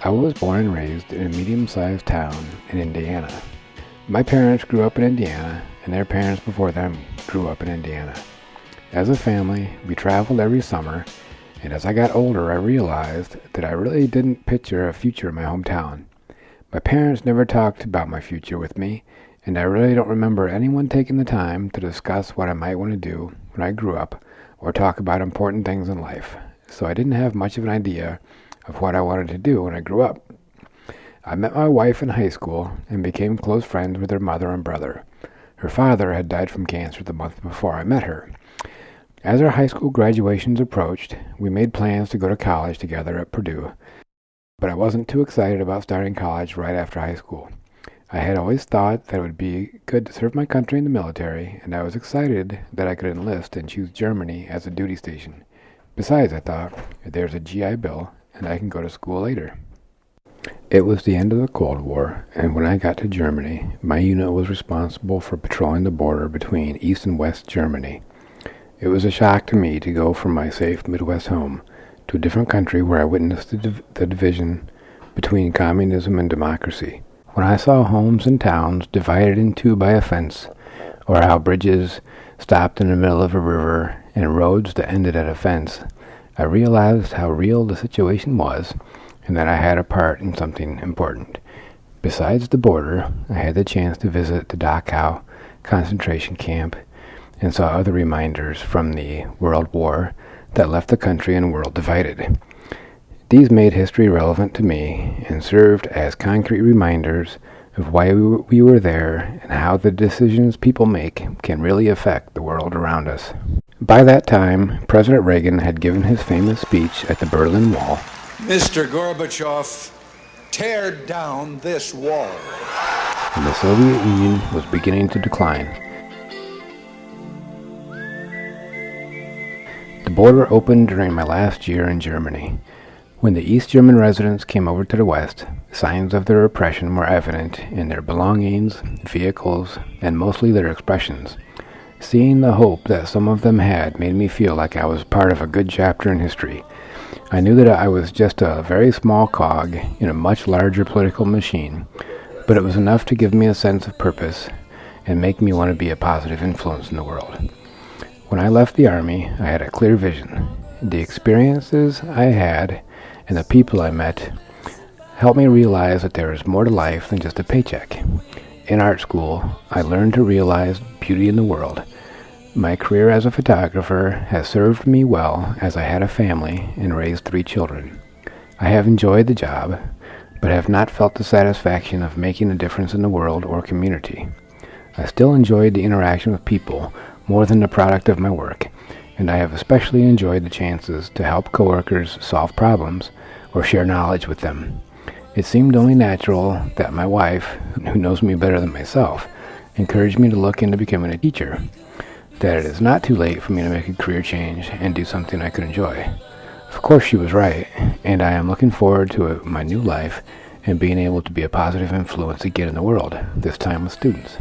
I was born and raised in a medium-sized town in Indiana. My parents grew up in Indiana, and their parents before them grew up in Indiana. As a family, we traveled every summer, and as I got older, I realized that I really didn't picture a future in my hometown. My parents never talked about my future with me, and I really don't remember anyone taking the time to discuss what I might want to do when I grew up or talk about important things in life. So I didn't have much of an idea of what I wanted to do when I grew up. I met my wife in high school and became close friends with her mother and brother. Her father had died from cancer the month before I met her. As our high school graduations approached, we made plans to go to college together at Purdue, but I wasn't too excited about starting college right after high school. I had always thought that it would be good to serve my country in the military, and I was excited that I could enlist and choose Germany as a duty station. Besides, I thought, there's a GI Bill, and I can go to school later. It was the end of the Cold War, and when I got to Germany, my unit was responsible for patrolling the border between East and West Germany. It was a shock to me to go from my safe Midwest home to a different country where I witnessed the division between communism and democracy. When I saw homes and towns divided in two by a fence, or how bridges stopped in the middle of a river and roads that ended at a fence, I realized how real the situation was and that I had a part in something important. Besides the border, I had the chance to visit the Dachau concentration camp and saw other reminders from the World War that left the country and world divided. These made history relevant to me and served as concrete reminders of why we were there and how the decisions people make can really affect the world around us. By that time, President Reagan had given his famous speech at the Berlin Wall. Mr. Gorbachev, tear down this wall. And the Soviet Union was beginning to decline. The border opened during my last year in Germany. When the East German residents came over to the West, signs of their oppression were evident in their belongings, vehicles, and mostly their expressions. Seeing the hope that some of them had made me feel like I was part of a good chapter in history. I knew that I was just a very small cog in a much larger political machine, but it was enough to give me a sense of purpose and make me want to be a positive influence in the world. When I left the Army, I had a clear vision. The experiences I had and the people I met helped me realize that there is more to life than just a paycheck. In art school, I learned to realize beauty in the world. My career as a photographer has served me well as I had a family and raised 3 children. I have enjoyed the job, but have not felt the satisfaction of making a difference in the world or community. I still enjoyed the interaction with people more than the product of my work, and I have especially enjoyed the chances to help coworkers solve problems or share knowledge with them. It seemed only natural that my wife, who knows me better than myself, encouraged me to look into becoming a teacher, that it is not too late for me to make a career change and do something I could enjoy. Of course she was right, and I am looking forward to my new life and being able to be a positive influence again in the world, this time with students.